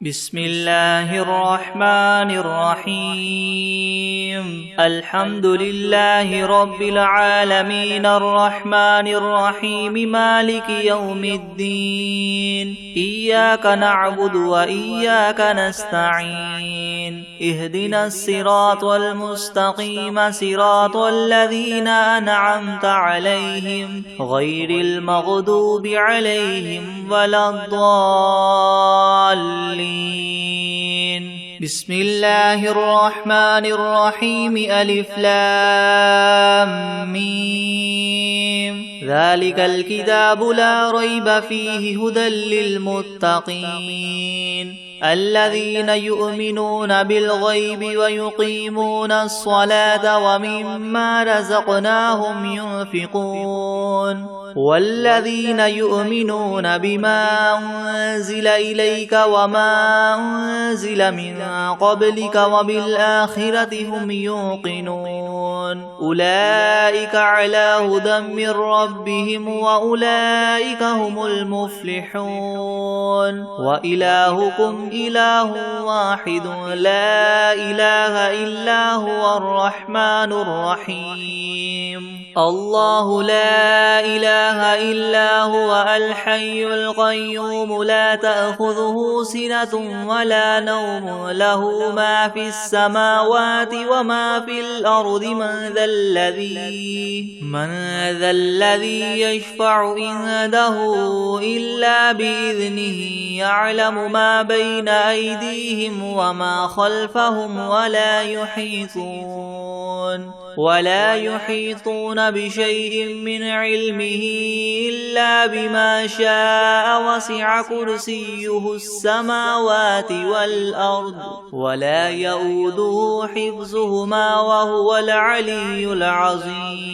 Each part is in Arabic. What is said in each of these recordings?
بسم الله الرحمن الرحيم الحمد لله رب العالمين الرحمن الرحيم مالك يوم الدين إياك نعبد وإياك نستعين اهدنا الصراط المستقيم صراط الذين أنعمت عليهم غير المغضوب عليهم ولا الضالين. بسم الله الرحمن الرحيم ألف لام ميم ذلك الكتاب لا ريب فيه هدى للمتقين الذين يؤمنون بالغيب ويقيمون الصلاة ومما رزقناهم ينفقون والذين يؤمنون بما أنزل إليك وما أنزل من قبلك وبالآخرة هم يوقنون أولئك على هدى من ربهم وأولئك هم المفلحون وإلهكم إله واحد لا إله إلا هو الرحمن الرحيم الله لا إله إلا هو الحي القيوم لا تأخذه سنة ولا نوم له ما في السماوات وما في الأرض من ذا الذي يشفع عنده إلا بإذنه يعلم ما بين أيديهم وما خلفهم ولا يحيطون بشيء من علمه إلا بما شاء وسع كرسيه السماوات والأرض ولا يؤوده حفظهما وهو العلي العظيم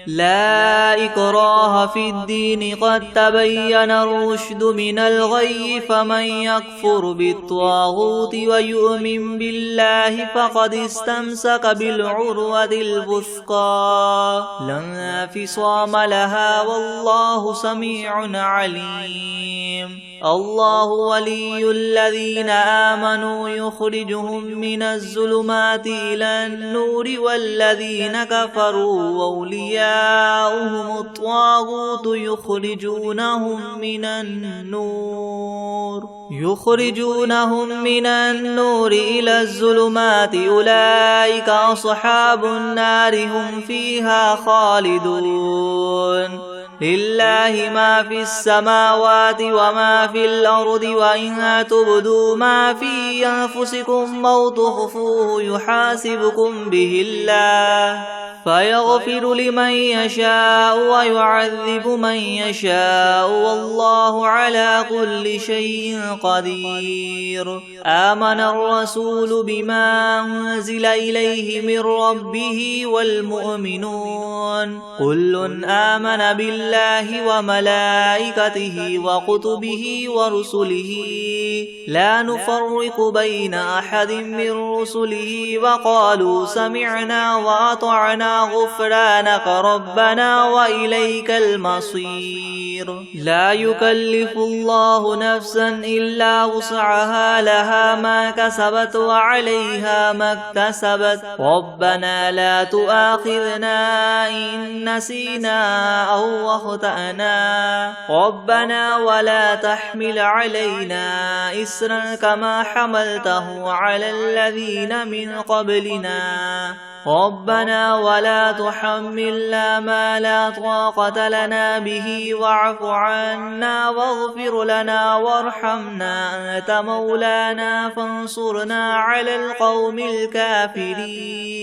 لا إكراه في الدين قد تبين الرشد من الغي فمن يكفر بالطاغوت ويؤمن بالله فقد استمسك بالعروة الوثقى لا انفصام لها والله سميع عليم الله ولي الذين آمنوا يخرجهم من الظلمات إلى النور والذين كفروا أولياؤهم الطاغوت يخرجونهم من النور إلى الظلمات أولئك أصحاب النار هم فيها خالدون لله ما في السماوات وما في الأرض وإن تبدوا ما في أنفسكم أو تخفوه يحاسبكم به الله فيغفر لمن يشاء ويعذب من يشاء والله على كل شيء قدير آمن الرسول بما أنزل إليه من ربه والمؤمنون كل آمن بالله وملائكته وكتبه ورسله لا نفرق بين أحد من رسله وقالوا سمعنا وأطعنا غفرانك ربنا وإليك المصير لا يكلف الله نفسا إلا وسعها لها ما كسبت وعليها ما اكتسبت ربنا لا تؤاخذنا إن نسينا أو أخطأنا ربنا ولا تحمل علينا إسرا كما حملته على الذين من قبلنا ربنا ولا تحملنا ما لا طاقة لنا به واعف عنا واغفر لنا وارحمنا أنت مولانا فانصرنا على القوم الكافرين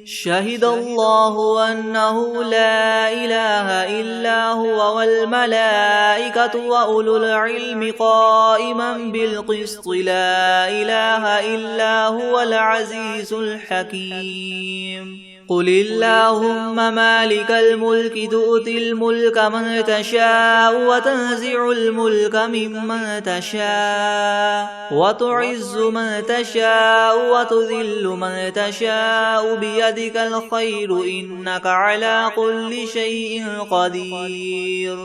شهد الله أنه لا إله إلا هو والملائكة وأولو العلم قائما بالقسط لا إله إلا هو العزيز الحكيم قل اللهم مالك الملك تؤتي الملك من تشاء وتنزع الملك ممن تشاء وتعز من تشاء وتذل من تشاء بيدك الخير إنك على كل شيء قدير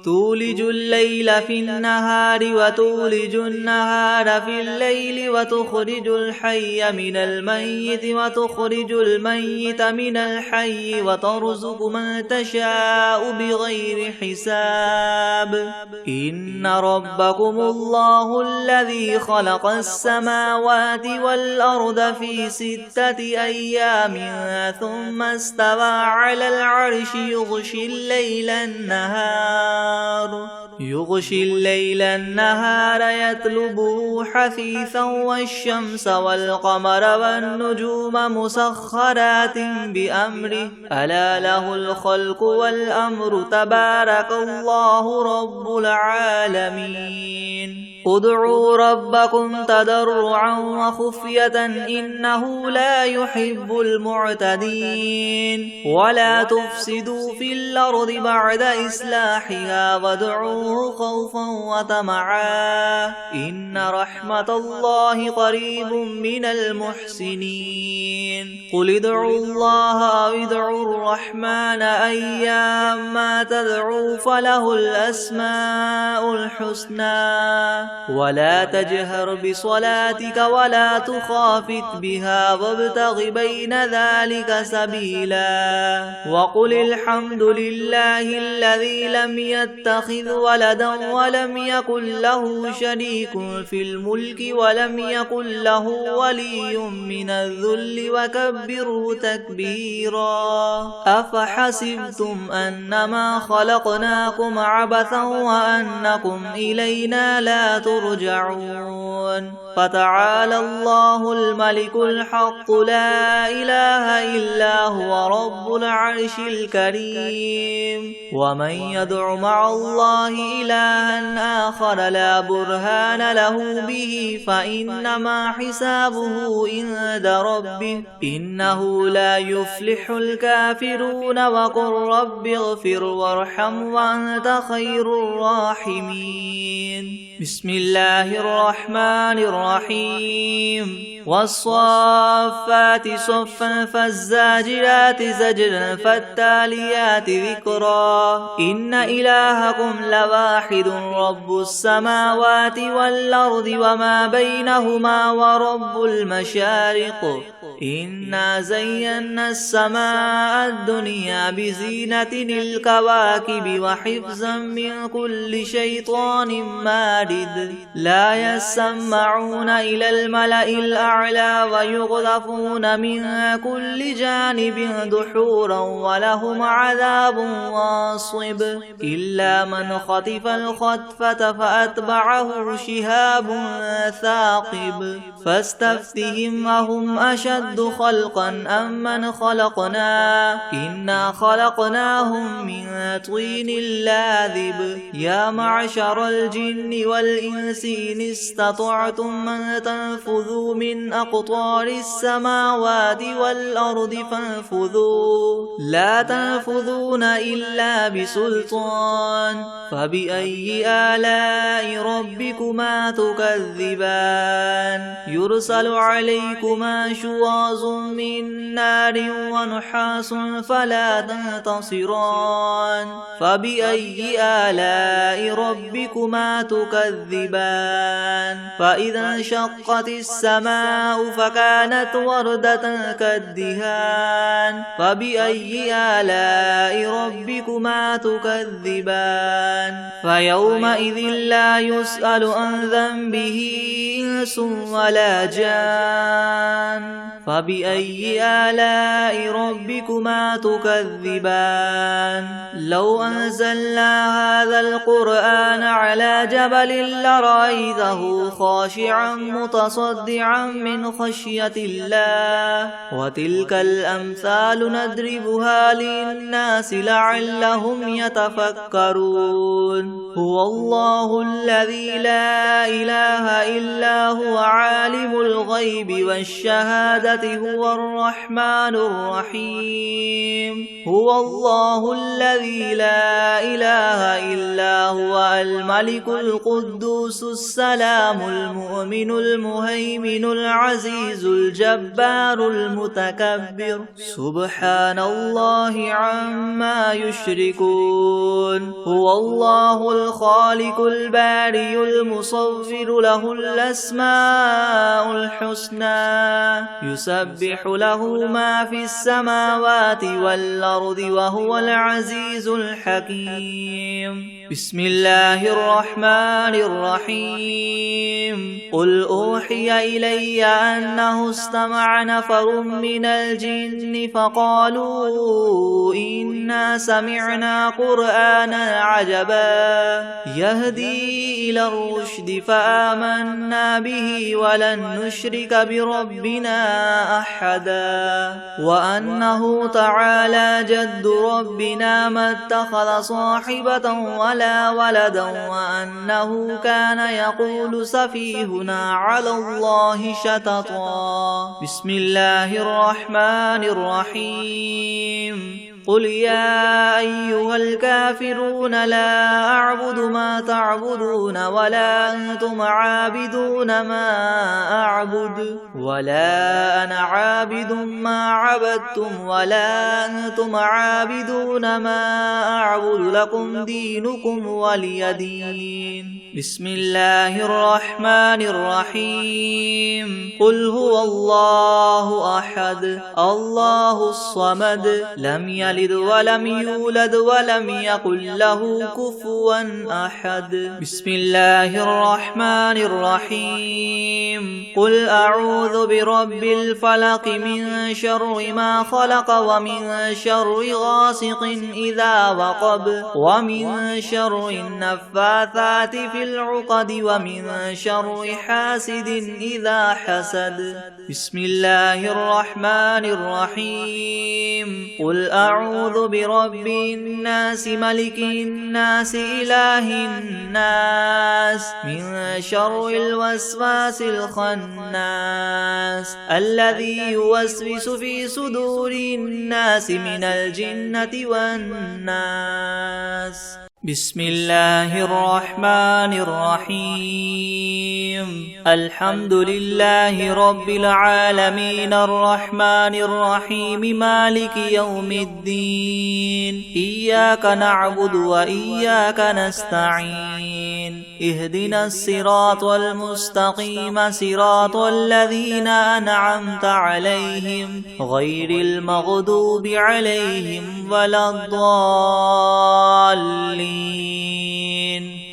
تولج الليل في النهار وتولج النهار في الليل وتخرج الحي من الميت وتخرج الميت من الحي وترزق من تشاء بغير حساب إن ربكم الله الذي خلق السماوات والأرض في 6 أيام ثم استوى على العرش يغشي الليل النهار يطلبه حثيثا والشمس والقمر والنجوم مسخرات بأمره ألا له الخلق والأمر تبارك الله رب العالمين ادعوا ربكم تضرعا وخفية إنه لا يحب المعتدين ولا تفسدوا في الأرض بعد إصلاحها وادعوه خوفا وطمعا إن رحمة الله قريب من المحسنين قل ادعوا الله أو ادعوا الرحمن أيما تدعوا فله الأسماء الحسنى ولا تجهر بصلاتك ولا تخافت بها وابتغ بين ذلك سبيلا وقل الحمد لله الذي لم يتخذ ولدا ولم يكن له شريك في الملك ولم يكن له ولي من الذل وكبره تكبيرا أفحسبتم أنما خلقناكم عبثا وأنكم إلينا لا ترجعون فتعالى الله الملك الحق لا إله إلا هو رب العرش الكريم ومن يدع مع الله إلها آخر لا برهان له به فإنما حسابه عند ربه إنه لا يفلح الكافرون وقل رب اغفر وارحم وأنت خير الراحمين بسم الله الرحمن الرحيم والصافات صفا فالزاجرات زجرا فالتاليات ذكرا إن إلهكم لواحد رب السماوات والأرض وما بينهما ورب المشارق إنا زينا السماء الدنيا بزينة الكواكب وحفظا من كل شيطان مارد لا يسمعون إلى الملأ الأعلى ويقذفون من كل جانب دحورا ولهم عذاب واصب إلا من خطف الخطفة فأتبعه شهاب ثاقب فاستفتهم أهم أشد خلقا أم من خلقنا إنا خلقناهم من طين لاذب يا معشر الجن والإنس إن استطعتم من تنفذوا من أقطار السماوات والأرض فانفذوا لا تنفذون إلا بسلطان فبأي آلاء ربكما تكذبان يرسل عليكما شواظ من نار ونحاس فلا تنتصران فبأي آلاء ربكما تكذبان فإذا انشقت السماء فكانت وردة كالدهان فبأي آلاء ربكما تكذبان فيومئذ لا يسأل عن ذنبه إنس ولا جان فبأي آلاء ربكما تكذبان لو أنزلنا هذا القرآن على جبل لرأيته خاشعا متصدعا من خشية الله وتلك الأمثال نضربها للناس لعلهم يتفكرون هو الله الذي لا إله إلا هو عالم الغيب والشهادة هو الرحمن الرحيم هو الله الذي لا إله إلا هو الملك القدوس السلام المؤمن المهيمن العزيز الجبار المتكبر سبحان الله عما يشركون هو الله الخالق البارئ المصور له الأسماء الحسنى يسبح له ما في السماوات والأرض وهو العزيز الحكيم بسم الله الرحمن الرحيم قل أوحي إلي أنه استمع نفر من الجن فقالوا إنا سمعنا قرآنا عجبا يهدي إلى الرشد فآمنا به ولن نشرك بربنا أحدا وأنه تعالى جد ربنا ما اتخذ صاحبة ولا ولدا وأنه كان يقول سفيهنا على الله شططا بسم الله الرحمن الرحيم قل يا أيها الكافرون لا أعبد ما تعبدون ولا أنتم عابدون ما أعبد ولا أنا عابد ما عبدتم ولا أنتم عابدون ما أعبد لكم دينكم ولي دين بسم الله الرحمن الرحيم قل هو الله أحد الله الصمد لم يلد ولم يولد ولم يكن له كفوا أحد بسم الله الرحمن الرحيم قل أعوذ برب الفلق من شر ما خلق ومن شر غاسق إذا وقب ومن شر النفاثات في العقد ومن شر حاسد إذا حسد بسم الله الرحمن الرحيم قل أعوذ برب الناس ملك الناس إله الناس من شر الوسواس الخناس الذي يوسوس في صدور الناس من الجنة والناس بسم الله الرحمن الرحيم الحمد لله رب العالمين الرحمن الرحيم مالك يوم الدين إياك نعبد وإياك نستعين اهدنا الصراط المستقيم صراط الذين أنعمت عليهم غير المغضوب عليهم ولا الضالين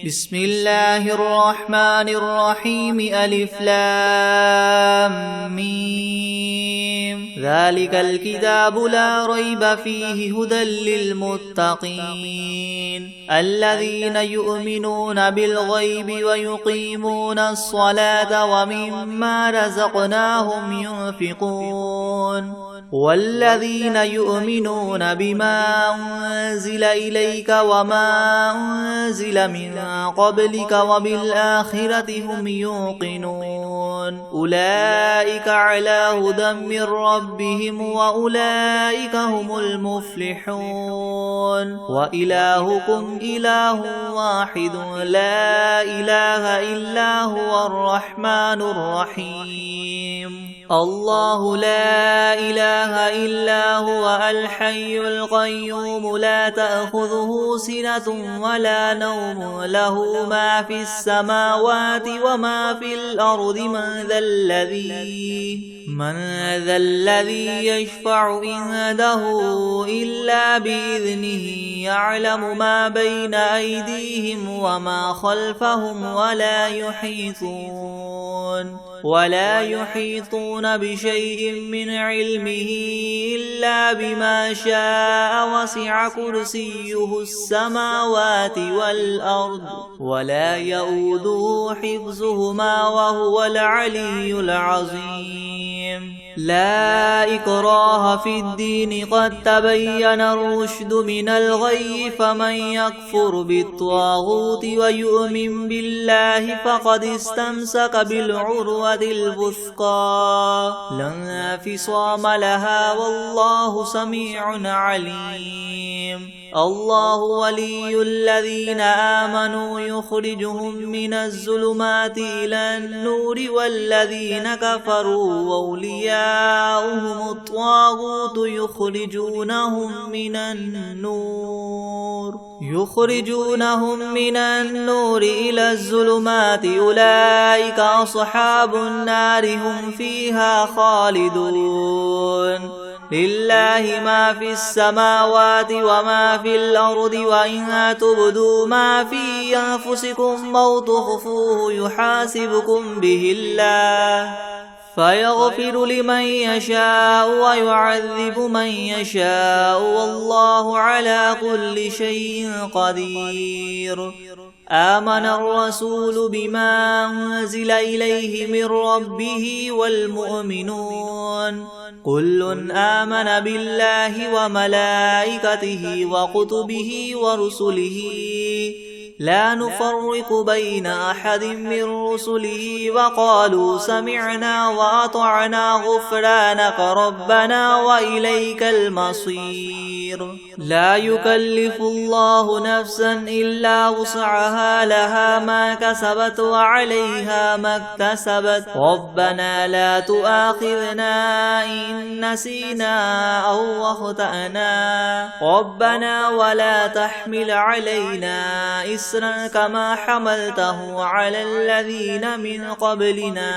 بسم الله الرحمن الرحيم ألف لام ميم ذلك الكتاب لا ريب فيه هدى للمتقين الذين يؤمنون بالغيب ويقيمون الصلاة ومما رزقناهم ينفقون والذين يؤمنون بما أنزل إليك وما أنزل من قبلك وبالآخرة هم يوقنون أولئك على هدى من ربهم وأولئك هم المفلحون وإلهكم إله واحد لا إله إلا هو الرحمن الرحيم الله لا إله إلا هو الحي القيوم لا تأخذه سنة ولا نوم له ما في السماوات وما في الأرض من ذا الذي يشفع عنده إلا بإذنه يعلم ما بين أيديهم وما خلفهم ولا يحيطون بشيء من علمه إلا بما شاء وسع كرسيه السماوات والأرض ولا يؤوده حفظهما وهو العلي العظيم لا إكراه في الدين قد تبين الرشد من الغي فمن يكفر بالطاغوت ويؤمن بالله فقد استمسك بالعروة الوثقى لا انفصام لها والله سميع عليم الله ولي الذين آمنوا يخرجهم من الظلمات إلى النور والذين كفروا أولياؤهم الطاغوت يخرجونهم من النور إلى الظلمات أولئك أصحاب النار هم فيها خالدون لله ما في السماوات وما في الأرض وإن تبدوا ما في أنفسكم أو تخفوه يحاسبكم به الله فيغفر لمن يشاء ويعذب من يشاء والله على كل شيء قدير آمن الرسول بما أنزل إليه من ربه والمؤمنون كل آمن بالله وملائكته وكتبه ورسله لا نفرق بين أحد من رسله وقالوا سمعنا وأطعنا غفرانك ربنا وإليك المصير لا يكلف الله نفسا إلا وسعها لها ما كسبت وعليها ما اكتسبت ربنا لا تؤاخذنا إن نسينا أو أخطأنا ربنا ولا تحمل علينا إسرا كما حملته على الذين من قبلنا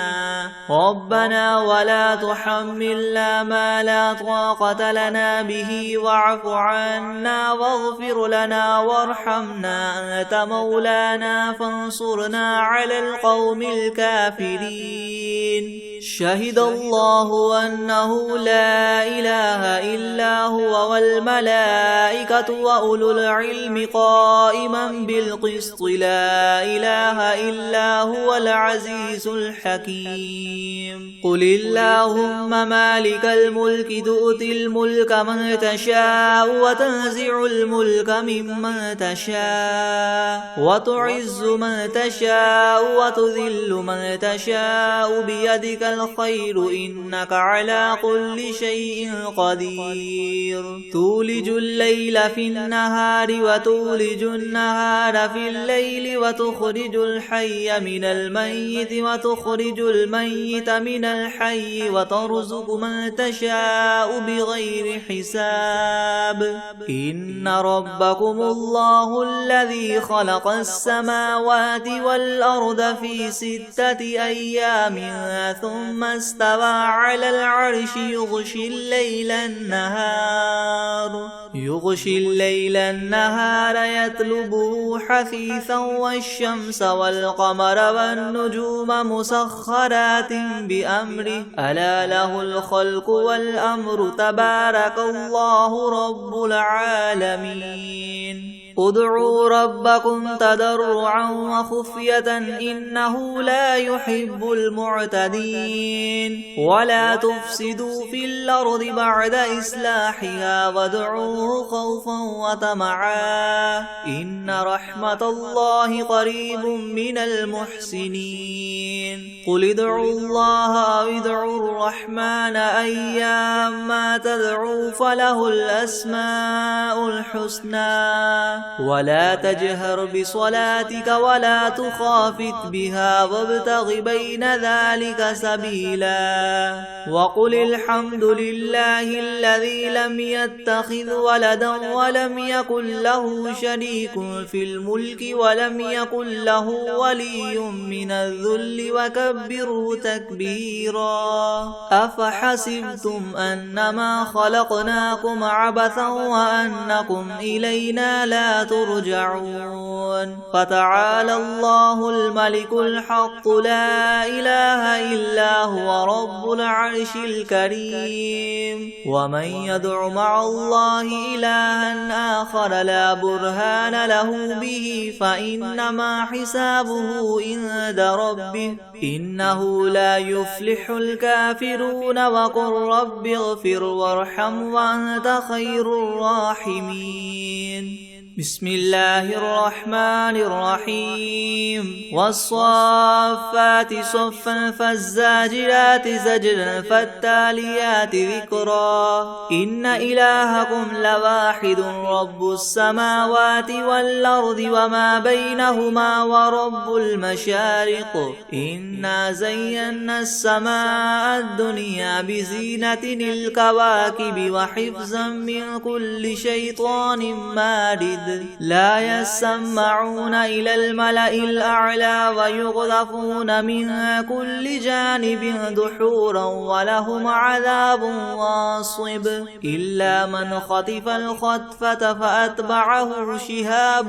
ربنا ولا تحملنا ما لا طاقة لنا به واعف عنا واغفر لنا وارحمنا أنت مولانا فانصرنا على القوم الكافرين شهد الله أنه لا إله إلا هو والملائكة وأولو العلم قائما بالقسط لا إله إلا هو العزيز الحكيم قل اللهم مالك الملك تؤتي الملك من تشاء وتنزع الملك ممن تشاء وتعز من تشاء وتذل من تشاء بيدك الخير إنك على كل شيء قدير تولج الليل في النهار وتولج النهار في الليل وتخرج الحي من الميت وتخرج الميت من الحي وترزق من تشاء بغير حساب إن ربكم الله الذي خلق السماوات والأرض في 6 أيام ثم استوى على العرش يغشي الليل النهار يطلبه حثيثا والشمس والقمر والنجوم مسخرات بأمره ألا له الخلق والأمر تبارك الله رب العالمين ادعوا ربكم تضرعا وخفية إنه لا يحب المعتدين ولا تفسدوا في الأرض بعد إصلاحها وادعوه خوفا وطمعا إن رحمة الله قريب من المحسنين قل ادعوا الله أو ادعوا الرحمن أيما تدعوا فله الأسماء الحسنى ولا تجهر بصلاتك ولا تخافت بها وابتغ بين ذلك سبيلا وقل الحمد لله الذي لم يتخذ ولدا ولم يكن له شريك في الملك ولم يكن له ولي من الذل وكبره تكبيرا أفحسبتم أنما خلقناكم عبثا وأنكم إلينا لا ترجعون فتعالى الله الملك الحق لا إله إلا هو رب العرش الكريم ومن يدع مع الله إلها آخر لا برهان له به فإنما حسابه عند ربه إنه لا يفلح الكافرون وقل رب اغفر وارحم وأنت خير الراحمين بسم الله الرحمن الرحيم والصافات صفا فالزاجرات زجرا فالتاليات ذكرا إن إلهكم لواحد رب السماوات والأرض وما بينهما ورب المشارق إنا زينا السماء الدنيا بزينة الكواكب وحفظا من كل شيطان مارد لا يسمعون إلى الملأ الأعلى ويغذفون من كل جانب دحورا ولهم عذاب واصب إلا من خطف الخطفة فأتبعه شهاب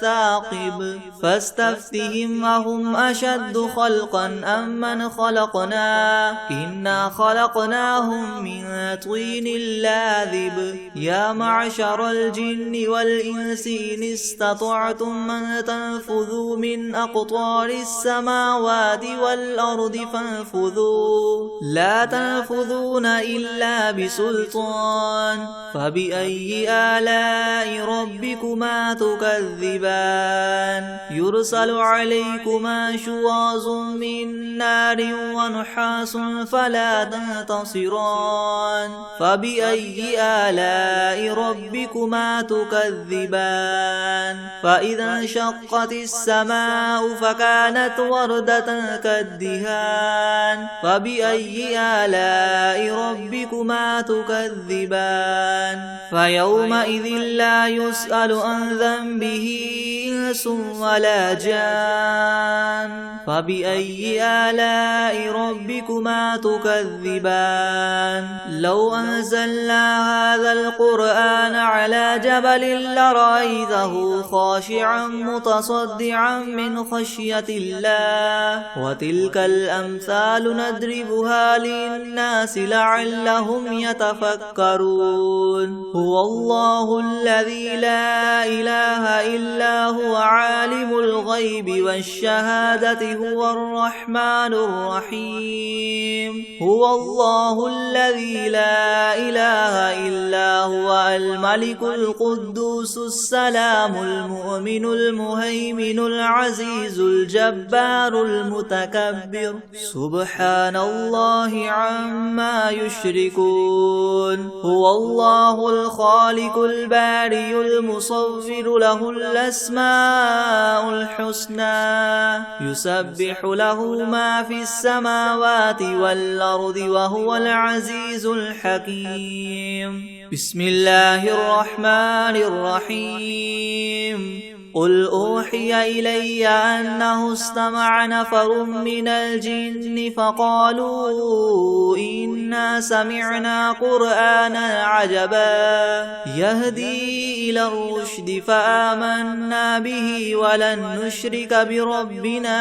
ثاقب فاستفتهم أهم أشد خلقا أم من خلقنا إنا خلقناهم من طين لاذب يا معشر الجن والإنس إن استطعتم أن تنفذوا من أقطار السماوات والأرض فانفذوا لا تنفذون إلا بسلطان فبأي آلاء ربكما تكذبان يرسل عليكما شواظ من نار ونحاس فلا تنتصران فبأي آلاء ربكما تكذبان فإذا انشقت السماء فكانت وردة كالدهان فبأي آلاء ربكما تكذبان فيومئذ لا يسأل عن ذنبه إنس ولا جان فبأي آلاء ربكما تكذبان لو أنزلنا هذا القرآن على جبل لرأيته خاشعا متصدعا من خشية الله وتلك الأمثال نضربها للناس لعلهم يتفكرون هو الله الذي لا إله إلا هو عالم الغيب والشهادة هو الرحمن الرحيم هو الله الذي لا إله إلا هو الملك القدوس السلام المؤمن المهيمن العزيز الجبار المتكبر سبحان الله عما يشركون هو الله الخالق البارئ المصور له الأسماء الحسنى يسبح له ما في السماوات والأرض وهو العزيز الحكيم بسم الله الرحمن الرحيم قل أوحي إلي أنه استمع نفر من الجن فقالوا إنا سمعنا قرآنا عجبا يهدي إلى الرشد فآمنا به ولن نشرك بربنا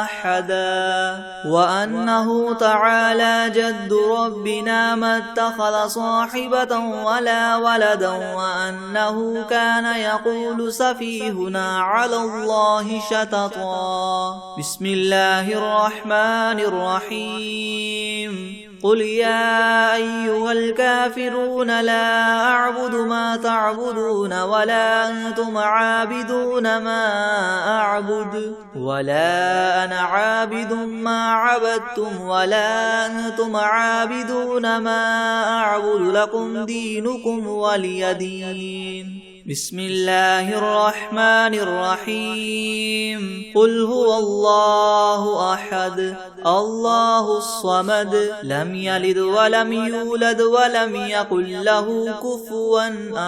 أحدا وأنه تعالى جد ربنا ما اتخذ صاحبة ولا ولدا وأنه كان يقول سفيهنا على الله شططا بسم الله الرحمن الرحيم قل يا أيها الكافرون لا أعبد ما تعبدون ولا أنتم عابدون ما أعبد ولا أنا عابد ما عبدتم ولا أنتم عابدون ما أعبد لكم دينكم ولي دين بسم الله الرحمن الرحيم قل هو الله أحد الله الصمد لم يلد ولم يولد ولم يكن له كفوا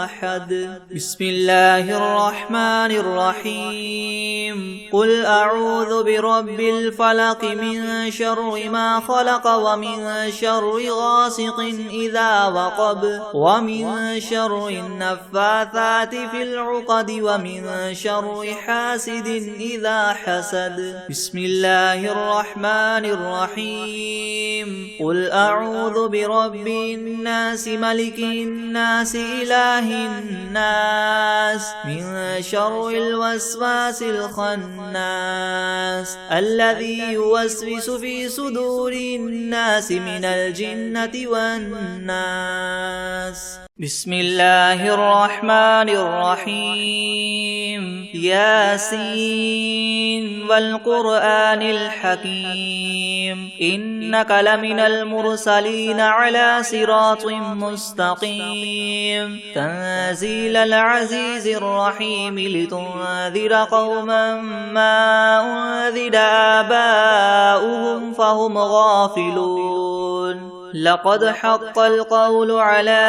أحد بسم الله الرحمن الرحيم قل أعوذ برب الفلق من شر ما خلق ومن شر غاسق إذا وقب ومن شر النفاثات النفاثات في العقد ومن شر حاسد إذا حسد. بسم الله الرحمن الرحيم. قل أعوذ برب الناس ملك الناس إله الناس من شر الوسواس الخناس الذي يوسوس في صدور الناس من الجنة والناس. بسم الله الرحمن الرحيم. ياسين والقرآن الحكيم إنك لمن المرسلين على صراط مستقيم تنزيل العزيز الرحيم لتنذر قوما ما أنذر آباؤهم فهم غافلون. لقد حق القول على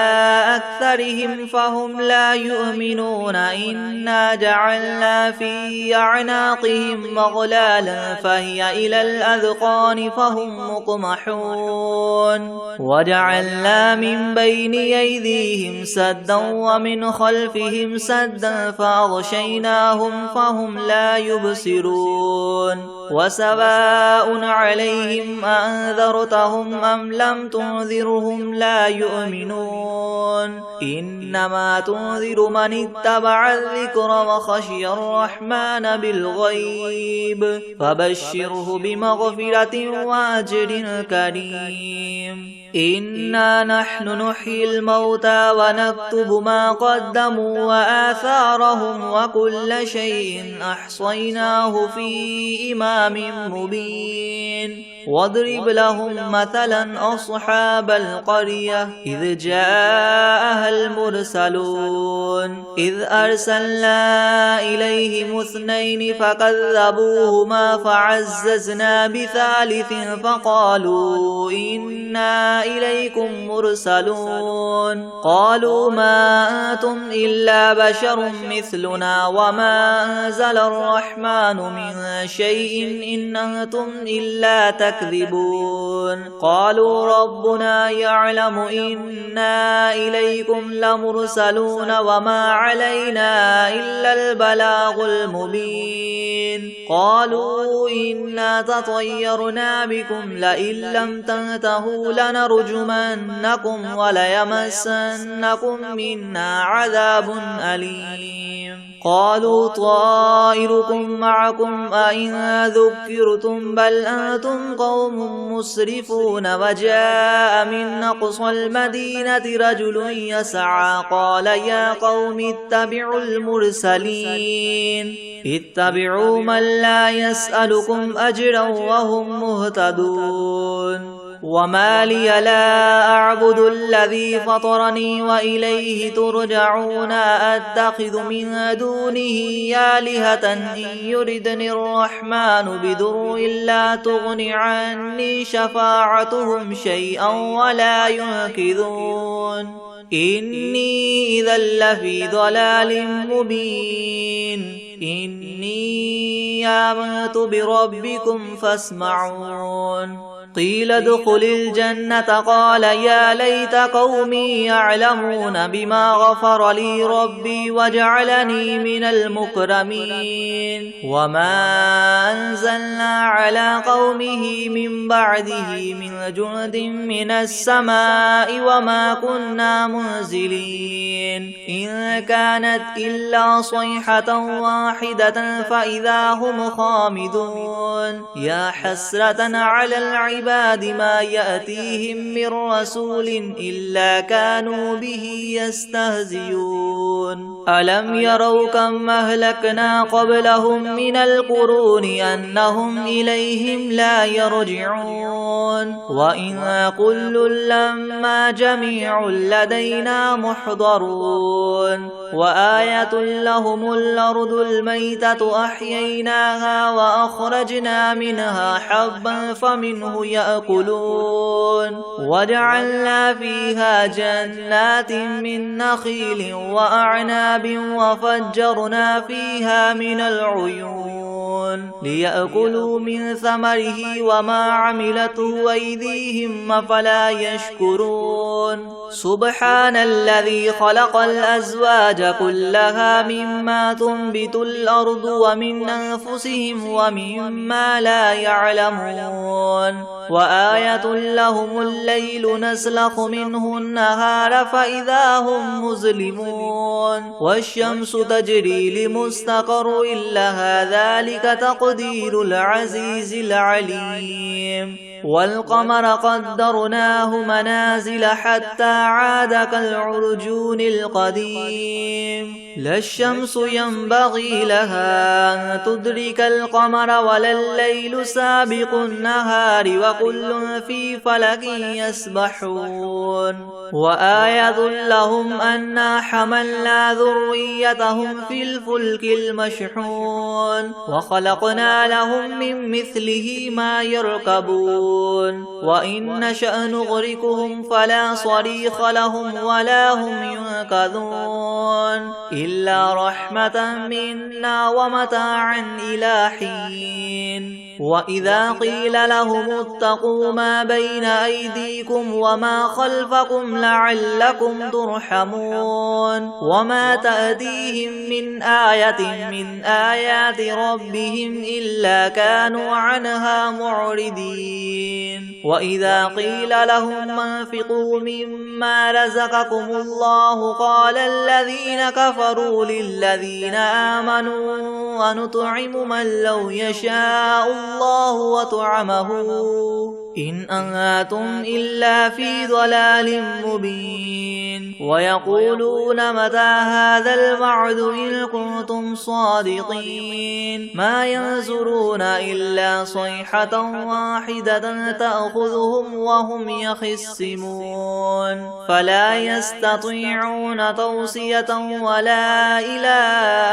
أكثرهم فهم لا يؤمنون. إنا جعلنا في أعناقهم مغلالا فهي إلى الأذقان فهم مقمحون. وجعلنا من بين أيديهم سدا ومن خلفهم سدا فأغشيناهم فهم لا يبصرون. وسواء عليهم أنذرتهم أم لم تنذرهم لا يؤمنون. إنما تنذر من اتبع الذكر وخشي الرحمن بالغيب فبشره بمغفرة وأجر كريم. إنا نحن نحيي الموتى ونكتب ما قدموا وآثارهم وكل شيء أحصيناه في إمام مبين. واضرب لهم مثلا أصحاب القرية إذ جاءها المرسلون إذ أرسلنا إليهم 2 فكذبوهما فعززنا بثالث فقالوا إنا إليكم مرسلون. قالوا ما أنتم إلا بشر مثلنا وما أنزل الرحمن من شيء إن أنتم إلا تكذبون. قالوا ربنا يعلم إنا إليكم لمرسلون وما علينا إلا البلاغ المبين. قالوا إنا تطيرنا بكم لئن لم تنتهوا لنرجمنكم وليمسنكم منا عذاب أليم. قالوا طائركم معكم أئن ذكرتم بل أنتم قوم مسرفون. وجاء من أقصى المدينة رجل يسعى قال يا قوم اتبعوا المرسلين اتبعوا من لا يسألكم أجرا وهم مهتدون. وما لي لا أعبد الذي فطرني وإليه ترجعون. أتخذ من دونه آلهة إن يردني الرحمن بضر لا تغن عني شفاعتهم شيئا ولا ينقذون. إني إذا لفي ضلال مبين. إني آمنت بربكم فاسمعون. قيل ادخل الجنة قال يا ليت قومي يعلمون بما غفر لي ربي وجعلني من المكرمين. وما أنزلنا على قومه من بعده من جند من السماء وما كنا منزلين. إن كانت إلا صيحة واحدة فإذا هم خامدون. يا حسرة على العباد ما يأتيهم من رسول إلا كانوا به يستهزئون. ألم يروا كم أهلكنا قبلهم من القرون أنهم إليهم لا يرجعون. وإن كل لما جميع لدينا محضرون. وآية لهم الأرض الميتة أحييناها وأخرجنا منها حبا فمنه يأكلون. وجعلنا فيها جنات من نخيل وأعناب وفجرنا فيها من العيون ليأكلوا من ثمره وما عملته أيديهم أفلا يشكرون سبحان الذي خلق الأزواج كلها مما تنبت الأرض ومن أنفسهم ومما لا يعلمون وآية لهم الليل نسلخ منه النهار فإذا هم مظلمون والشمس تجري لمستقر لها ذلك تقدير العزيز العليم والقمر قدرناه منازل حتى عاد كالعرجون القديم لا الشمس ينبغي لها أن تدرك القمر ولا الليل سابق النهار وكل في فلك يسبحون وآية لهم أنا حملنا ذريتهم في الفلك المشحون وخلقنا لهم من مثله ما يركبون وإن نشأ نغرقهم فلا صريخ لهم ولا هم ينقذون إلا رحمة منا ومتاعا إلى حين وإذا قيل لهم اتقوا ما بين أيديكم وما خلفكم لعلكم ترحمون وما تأتيهم من آية من آيات ربهم إلا كانوا عنها معرضين وإذا قيل لهم انفقوا مما رزقكم الله قال الذين كفروا للذين آمنوا ونطعم من لو يشاء الله وطعمه إن أنتم إلا في ضلال مبين ويقولون متى هذا الوعد إن كنتم صادقين ما ينظرون إلا صيحة واحدة تأخذهم وهم يخصمون فلا يستطيعون توصية ولا إلى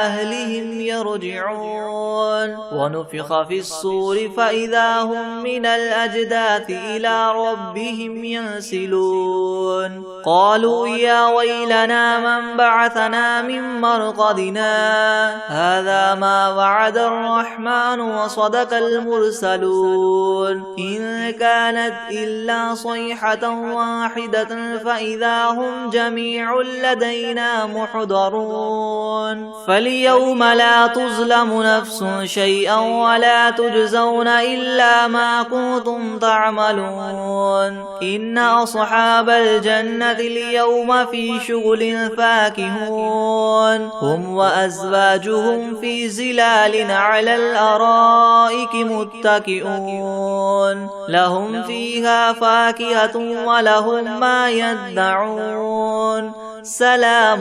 أهلهم يرجعون ونفخ في الصور فإذا هم من الأجداث إلى ربهم ينسلون قالوا يا ويلنا من بعثنا من مرقدنا هذا ما وعد الرحمن وصدق المرسلون إن كانت إلا صيحة واحدة فإذا هم جميع لدينا محضرون فاليوم لا تظلم نفس شيئا ولا تجزون إلا ما كنتم تعملون إن أصحاب الجنة اليوم في شغل فاكهون هم وأزواجهم في زلال على الأرائك متكئون لهم فيها فاكهة ولهم ما يدعون سلام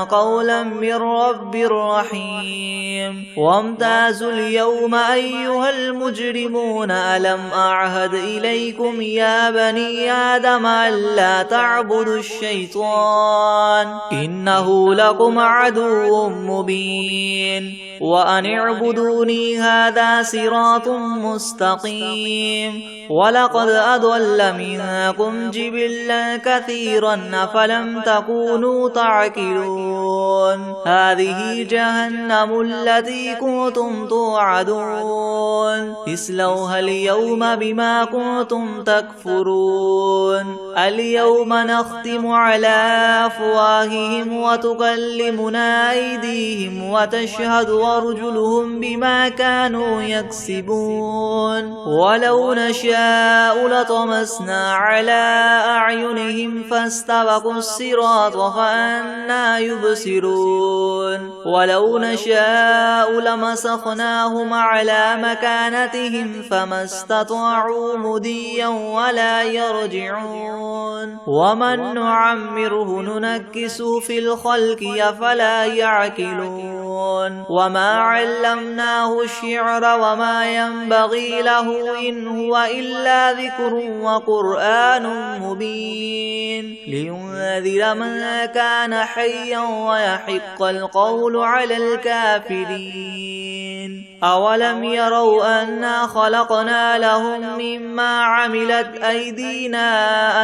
قولا من رب رحيم وامتازوا اليوم أيها المجرمون ألم أعهد إليكم يا بني آدم ألا تعبدوا الشيطان إنه لكم عدو مبين وأن اعبدوني هذا صراط مستقيم ولقد أضل منكم جبلا كثيرا أفلم تكونوا تعقلون هذه جهنم التي كنتم توعدون اصلوها اليوم بما كنتم تكفرون اليوم نختم على أفواههم وتكلمنا أيديهم وتشهد أرجلهم بما كانوا يكسبون ولو نشاء لطمسنا على أعينهم فاستبقوا الصراط فأنى يبصرون ولو نشاء لمسخناهم على مكانتهم فما استطاعوا مديا ولا يرجعون ومن نعمره ننكسه في الخلق أفلا يعقلون وما علمناه الشعر وما ينبغي له إن هو إلا ذكر وقرآن مبين لينذر من كان حيا ويحق القول على الكافرين أولم يروا أنا خلقنا لهم مما عملت أيدينا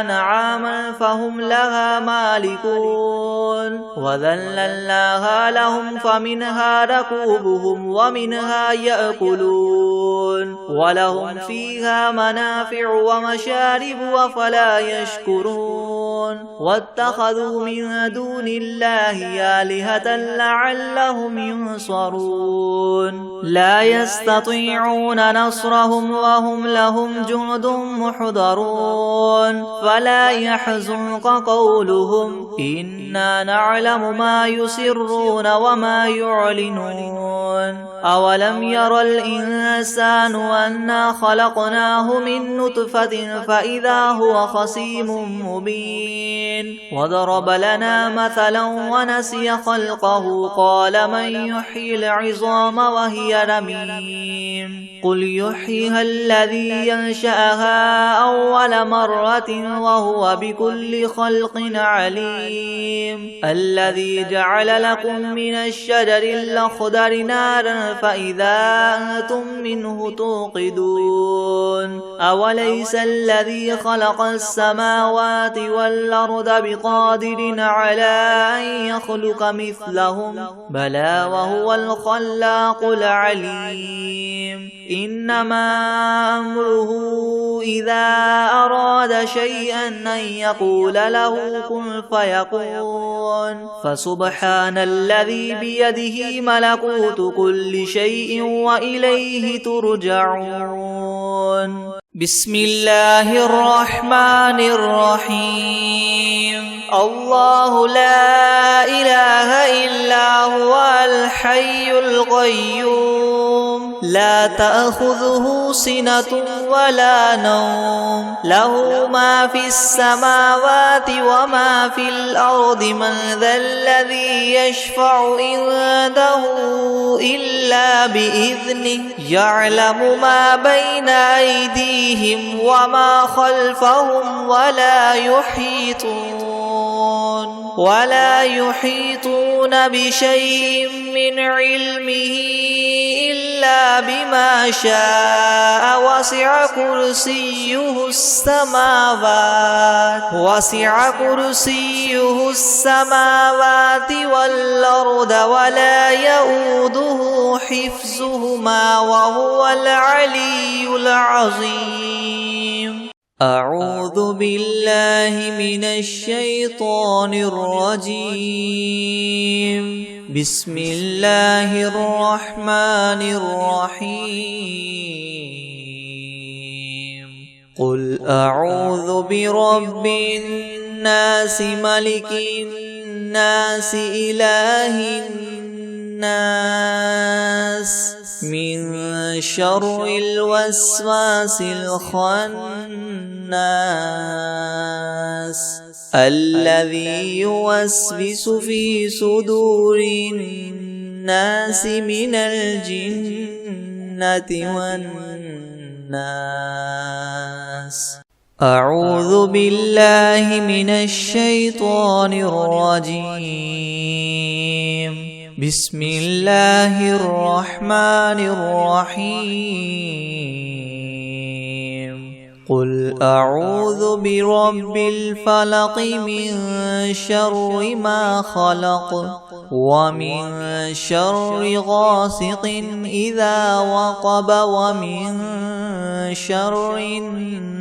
أنعاما فهم لها مالكون وذللناها لهم فمنها ركوبهم ومنها يأكلون ولهم فيها منافع ومشارب أفلا يشكرون واتخذوا من دون الله آلهة لعلهم ينصرون لا يستطيعون نصرهم وهم لهم جند محضرون فلا يحزنك قولهم إنا نعلم ما يسرون وما يعلنون أولم ير الإنسان أنا خلقناه من نطفة فإذا هو خصيم مبين وضرب لنا مثلا ونسي خلقه قال من يحيي العظام وهي رميم قل يحييها الذي ينشأها أول مرة وهو بكل خلق عليم الذي جعل لكم من الشجر الأخضر نارا فإذا أنتم منه توقدون أوليس الذي خلق السماوات والأرض بقادر على أن يخلق مثلهم بلى وهو الخلاق العليم إنما أمره إذا أراد شيئا أن يقول له كن فيكون فسبحان الذي بيده ملكوت كل شيء وإليه ترجعون بسم الله الرحمن الرحيم الله لا إله إلا هو الحي القيوم لا تأخذه سنة ولا نوم له ما في السماوات وما في الأرض من ذا الذي يشفع عنده إلا بإذنه يعلم ما بين أيديهم وما خلفهم ولا يحيطون بشيء من علمه إلا بما شاء وسع كرسيه السماوات والأرض ولا يؤوده حفظهما وهو العلي العظيم أعوذ بالله من الشيطان الرجيم بسم الله الرحمن الرحيم قل أعوذ برب الناس ملك الناس إله الناس من شر الوسواس الخناس الذي يوسوس في صدور الناس من الجنة والناس أعوذ بالله من الشيطان الرجيم بسم الله الرحمن الرحيم قل أعوذ برب الفلق من شر ما خلق ومن شر غاسق إذا وقب ومن شر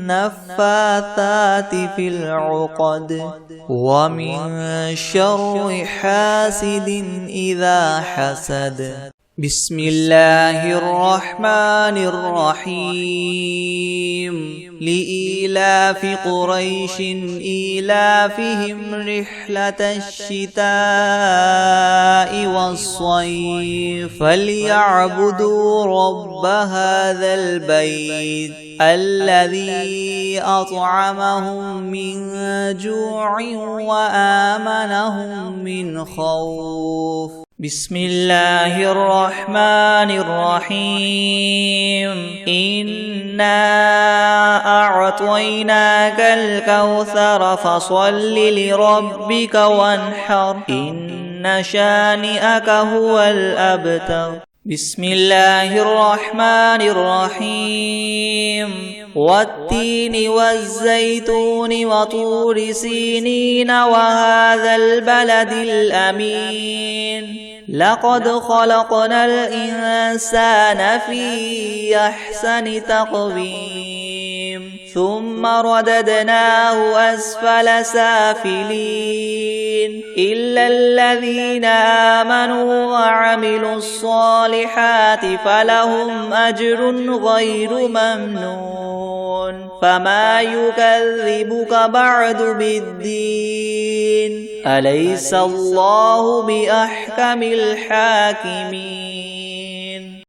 النفاثات في العقد ومن شر حاسد إذا حسد بسم الله الرحمن الرحيم لإيلاف قريش إيلافهم رحلة الشتاء والصيف فليعبدوا رب هذا البيت الذي أطعمهم من جوع وآمنهم من خوف بسم الله الرحمن الرحيم إنا أعطيناك الكوثر فصل لربك وانحر إن شانئك هو الأبتر بسم الله الرحمن الرحيم والتين والزيتون وطور سينين وهذا البلد الأمين لقد خلقنا الإنسان في أحسن تقويم ثم رددناه أسفل سافلين إلا الذين آمنوا وعملوا الصالحات فلهم أجر غير ممنون فما يكذبك بعد بالدين أليس الله بأحكم الحاكمين